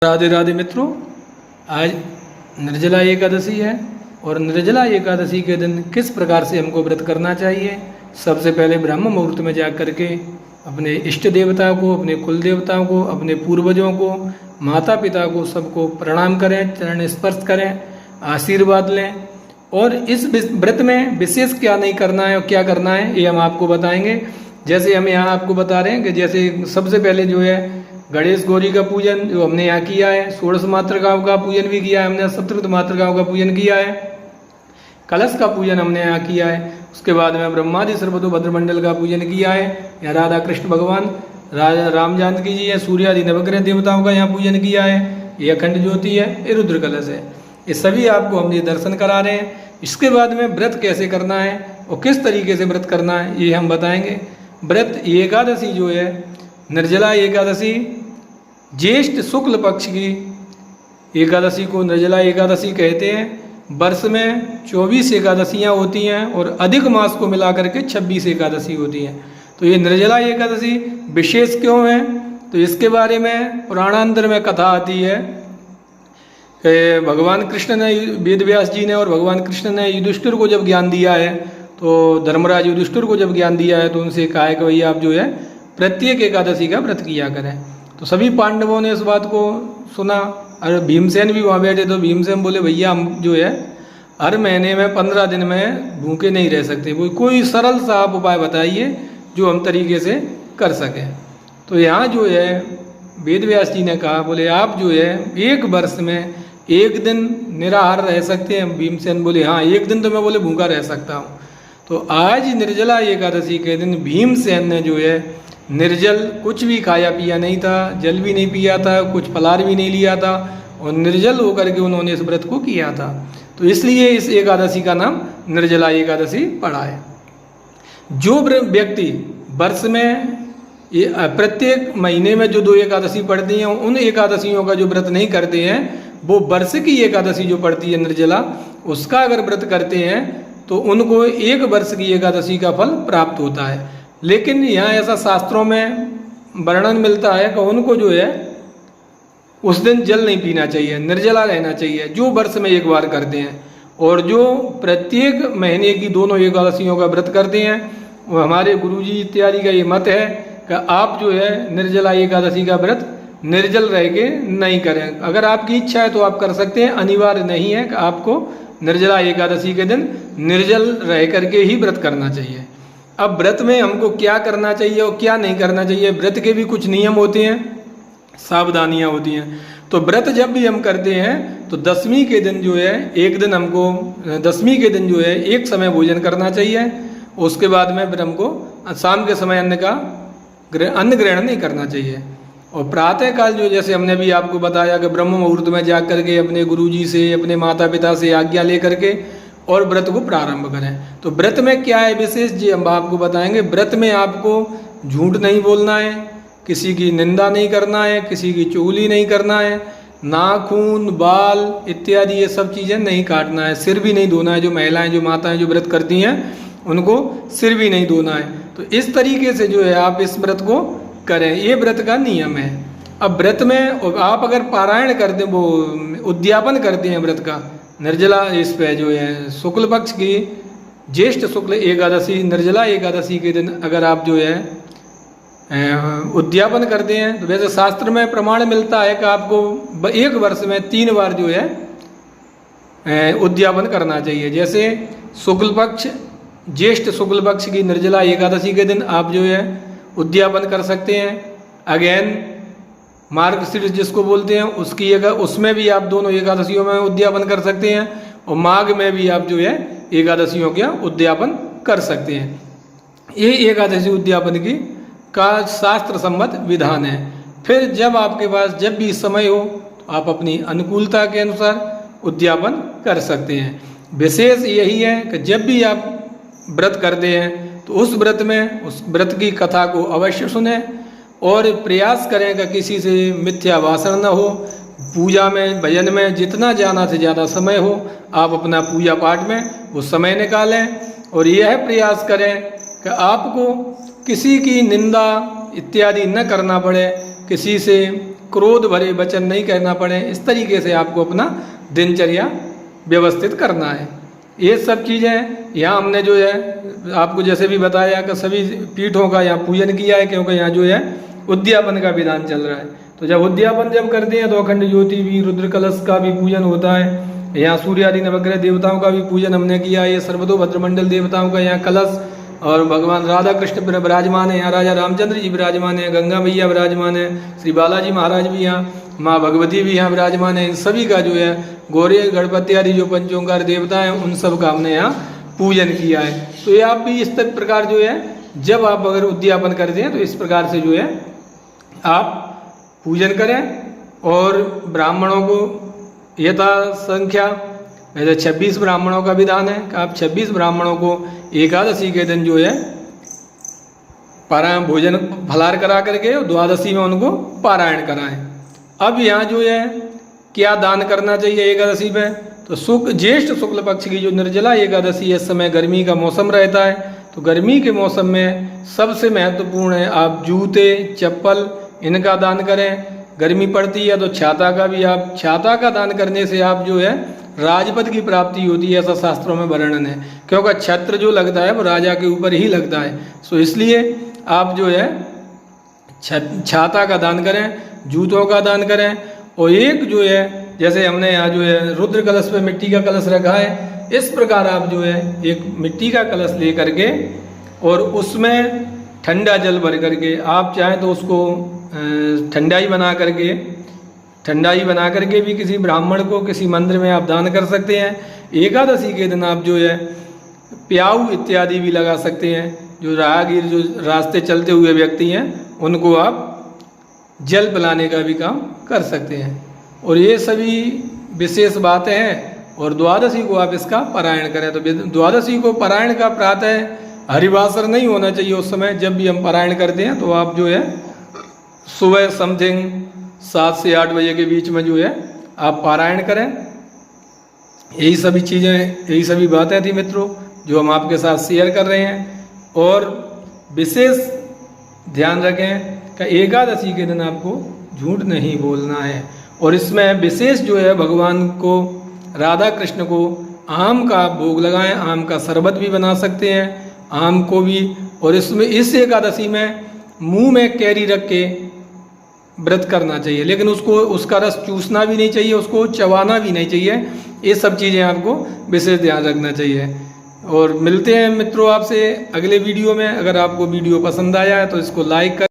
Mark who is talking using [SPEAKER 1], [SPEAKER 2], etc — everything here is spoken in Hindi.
[SPEAKER 1] राधे राधे मित्रों, आज निर्जला एकादशी है और निर्जला एकादशी के दिन किस प्रकार से हमको व्रत करना चाहिए। सबसे पहले ब्रह्म मुहूर्त में जा करके अपने इष्ट देवता को, अपने कुल देवताओं को, अपने पूर्वजों को, माता पिता को सबको प्रणाम करें, चरण स्पर्श करें, आशीर्वाद लें। और इस व्रत में विशेष क्या नहीं करना है और क्या करना है ये हम आपको बताएंगे। जैसे हम यहाँ आपको बता रहे हैं कि जैसे सबसे पहले जो है गणेश गौरी का पूजन जो हमने यहाँ किया है, षोडश मातृकाओं का पूजन भी किया है हमने, सप्तऋत मातृकाओं का पूजन किया है, कलश का पूजन हमने यहाँ किया है। उसके बाद में ब्रह्मादि सर्वतोभद्र मंडल का पूजन किया है। यहाँ राधा कृष्ण भगवान, राजा राम जानकी जी है, सूर्यादि नवग्रह देवताओं का यहाँ पूजन किया है। ये अखंड ज्योति है, ये रुद्र कलश है। ये सभी आपको हम ये दर्शन करा रहे हैं। इसके बाद में व्रत कैसे करना है और किस तरीके से व्रत करना है ये हम बताएंगे। व्रत एकादशी जो है, निर्जला एकादशी, ज्येष्ठ शुक्ल पक्ष की एकादशी को निर्जला एकादशी कहते हैं। वर्ष में 24 एकादशियाँ होती हैं और अधिक मास को मिलाकर के 26 एकादशी होती हैं। तो ये निर्जला एकादशी विशेष क्यों है, तो इसके बारे में पुराणांतर में कथा आती है कि भगवान कृष्ण ने, वेद व्यास जी ने और भगवान कृष्ण ने युधिष्ठिर को जब ज्ञान दिया है, तो धर्मराज युधिष्ठिर को जब ज्ञान दिया है तो उनसे कहा है कि भैया आप जो है प्रत्येक एकादशी का व्रत किया करें। तो सभी पांडवों ने इस बात को सुना और भीमसेन भी वहाँ बैठे। तो भीमसेन बोले भैया हम जो है हर महीने में 15 दिन में भूखे नहीं रह सकते, कोई सरल सा आप उपाय बताइए जो हम तरीके से कर सकें। तो यहाँ जो है वेद व्यास जी ने कहा, बोले आप जो है एक वर्ष में एक दिन निराहार रह सकते हैं। भीमसेन बोले हाँ, एक दिन तो मैं बोले भूखा रह सकता हूँ। तो आज निर्जला एकादशी के दिन भीमसेन ने जो है निर्जल, कुछ भी खाया पिया नहीं था, जल भी नहीं पिया था, कुछ फलाहार भी नहीं लिया था और निर्जल होकर के उन्होंने इस व्रत को किया था। तो इसलिए इस एकादशी का नाम निर्जला एकादशी पड़ा है। जो व्यक्ति वर्ष में प्रत्येक महीने में जो 2 एकादशी पड़ती हैं, उन एकादशियों का जो व्रत नहीं करते हैं, वो वर्ष की एकादशी जो पड़ती है निर्जला, उसका अगर व्रत करते हैं तो उनको 1 वर्ष की एकादशी का फल प्राप्त होता है। लेकिन यहाँ ऐसा शास्त्रों में वर्णन मिलता है कि उनको जो है उस दिन जल नहीं पीना चाहिए, निर्जला रहना चाहिए, जो वर्ष में 1 बार करते हैं। और जो प्रत्येक महीने की दोनों एकादशियों का व्रत करते हैं, वो हमारे गुरुजी इत्यादि का ये मत है कि आप जो है निर्जला एकादशी का व्रत निर्जल रह के नहीं करें। अगर आपकी इच्छा है तो आप कर सकते हैं, अनिवार्य नहीं है कि आपको निर्जला एकादशी के दिन निर्जल रह करके ही व्रत करना चाहिए। अब व्रत में हमको क्या करना चाहिए और क्या नहीं करना चाहिए, व्रत के भी कुछ नियम होते हैं, सावधानियां होती हैं। तो व्रत जब भी हम करते हैं तो दशमी के दिन जो है एक दिन हमको, दशमी के दिन जो है एक समय भोजन करना चाहिए। उसके बाद में फिर हमको शाम के समय अन्न ग्रहण नहीं करना चाहिए। और प्रातः काल जो, जैसे हमने भी आपको बताया कि ब्रह्म मुहूर्त में जा करके अपने गुरुजी से, अपने माता पिता से आज्ञा ले करके और व्रत को प्रारंभ करें। तो व्रत में क्या है विशेष जी हम आपको बताएंगे। व्रत में आपको झूठ नहीं बोलना है, किसी की निंदा नहीं करना है, किसी की चुगली नहीं करना है, नाखून, बाल इत्यादि ये सब चीज़ें नहीं काटना है, सिर भी नहीं धोना है। जो महिलाएं, जो माताएं जो व्रत करती हैं उनको सिर भी नहीं धोना है। तो इस तरीके से जो है आप इस व्रत को करें, ये व्रत का नियम है। अब व्रत में आप अगर पारायण करते, वो उद्यापन करते हैं व्रत का, निर्जला इस पे जो है शुक्ल पक्ष की ज्येष्ठ शुक्ल एकादशी निर्जला एकादशी के दिन अगर आप जो है उद्यापन करते हैं, तो वैसे शास्त्र में प्रमाण मिलता है कि आपको 1 वर्ष में 3 बार जो है उद्यापन करना चाहिए। जैसे शुक्ल पक्ष, ज्येष्ठ शुक्ल पक्ष की निर्जला एकादशी के दिन आप जो है उद्यापन कर सकते हैं। अगेन मार्गशीर्ष जिसको बोलते हैं उसकी उसमें भी आप दोनों एकादशियों में उद्यापन कर सकते हैं। और माघ में भी आप जो है एकादशियों का उद्यापन कर सकते हैं। ये एकादशी उद्यापन की का शास्त्र सम्मत विधान है। फिर जब आपके पास जब भी समय हो तो आप अपनी अनुकूलता के अनुसार उद्यापन कर सकते हैं। विशेष यही है कि जब भी आप व्रत करते हैं तो उस व्रत में उस व्रत की कथा को अवश्य सुने और प्रयास करें कि किसी से मिथ्या भाषण न हो। पूजा में, भजन में जितना ज़्यादा से ज़्यादा समय हो आप अपना पूजा पाठ में वो समय निकालें और यह प्रयास करें कि आपको किसी की निंदा इत्यादि न करना पड़े, किसी से क्रोध भरे वचन नहीं कहना पड़े, इस तरीके से आपको अपना दिनचर्या व्यवस्थित करना है। ये सब चीज़ें यहाँ हमने जो है आपको जैसे भी बताया कि सभी पीठों का यहाँ पूजन किया है, क्योंकि यहाँ जो है उद्यापन का विधान चल रहा है। तो जब उद्यापन जब करते हैं तो अखंड ज्योति भी, रुद्र कलश का भी पूजन होता है। यहाँ सूर्य आदि नवग्रह देवताओं का भी पूजन हमने किया है। ये सर्वतोभद्र मंडल देवताओं का यहाँ कलश, और भगवान राधा कृष्ण विराजमान है, यहाँ राजा रामचंद्र जी विराजमान है, गंगा मैया विराजमान है, श्री बालाजी महाराज भी यहाँ, माँ भगवती भी यहाँ विराजमान है। इन सभी का जो है गौरी गणपति आदि जो पंचोंकार देवता हैं उन सब का हमने यहाँ पूजन किया है। तो ये आप भी इस प्रकार जो है जब आप अगर उद्यापन करते हैं तो इस प्रकार से जो है आप पूजन करें। और ब्राह्मणों को यथा संख्या वैसे 26 ब्राह्मणों का विधान है कि आप 26 ब्राह्मणों को एकादशी के दिन जो है पारायण भोजन फलाहार करा करके द्वादशी में उनको पारायण कराएं। अब यहाँ जो है क्या दान करना चाहिए एकादशी पे, तो ज्येष्ठ शुक्ल पक्ष की जो निर्जला एकादशी है, इस समय गर्मी का मौसम रहता है, तो गर्मी के मौसम में सबसे महत्वपूर्ण है आप जूते चप्पल इनका दान करें। गर्मी पड़ती है तो छाता का भी, आप छाता का दान करने से आप जो है राजपद की प्राप्ति होती है, ऐसा शास्त्रों में वर्णन है, क्योंकि छत्र जो लगता है वो राजा के ऊपर ही लगता है। सो इसलिए आप जो है छाता का दान करें, जूतों का दान करें। और एक जो है जैसे हमने यहाँ जो है रुद्र कलश पे मिट्टी का कलश रखा है, इस प्रकार आप जो है एक मिट्टी का कलश ले करके और उसमें ठंडा जल भर करके, आप चाहें तो उसको ठंडाई बना करके भी किसी ब्राह्मण को किसी मंदिर में आप दान कर सकते हैं। एकादशी के दिन आप जो है प्याऊ इत्यादि भी लगा सकते हैं। जो राहगीर जो रास्ते चलते हुए व्यक्ति हैं उनको आप जल पिलाने का भी काम कर सकते हैं। और ये सभी विशेष बातें हैं। और द्वादशी को आप इसका पारायण करें, तो द्वादशी को पारायण का प्रातः हरिवासर नहीं होना चाहिए। उस समय जब भी हम पारायण करते हैं तो आप जो है सुबह समथिंग 7 से 8 बजे के बीच में जो है आप पारायण करें। यही सभी चीज़ें, यही सभी बातें थी मित्रों जो हम आपके साथ शेयर कर रहे हैं। और विशेष ध्यान रखें कि एकादशी के दिन आपको झूठ नहीं बोलना है। और इसमें विशेष जो है भगवान को, राधा कृष्ण को आम का भोग लगाएं, आम का शरबत भी बना सकते हैं, आम को भी। और इसमें इस एकादशी में मुंह में कैरी रख के व्रत करना चाहिए, लेकिन उसका रस चूसना भी नहीं चाहिए, उसको चबाना भी नहीं चाहिए। ये सब चीज़ें आपको विशेष ध्यान रखना चाहिए। और मिलते हैं मित्रों आपसे अगले वीडियो में। अगर आपको वीडियो पसंद आया है तो इसको लाइक कर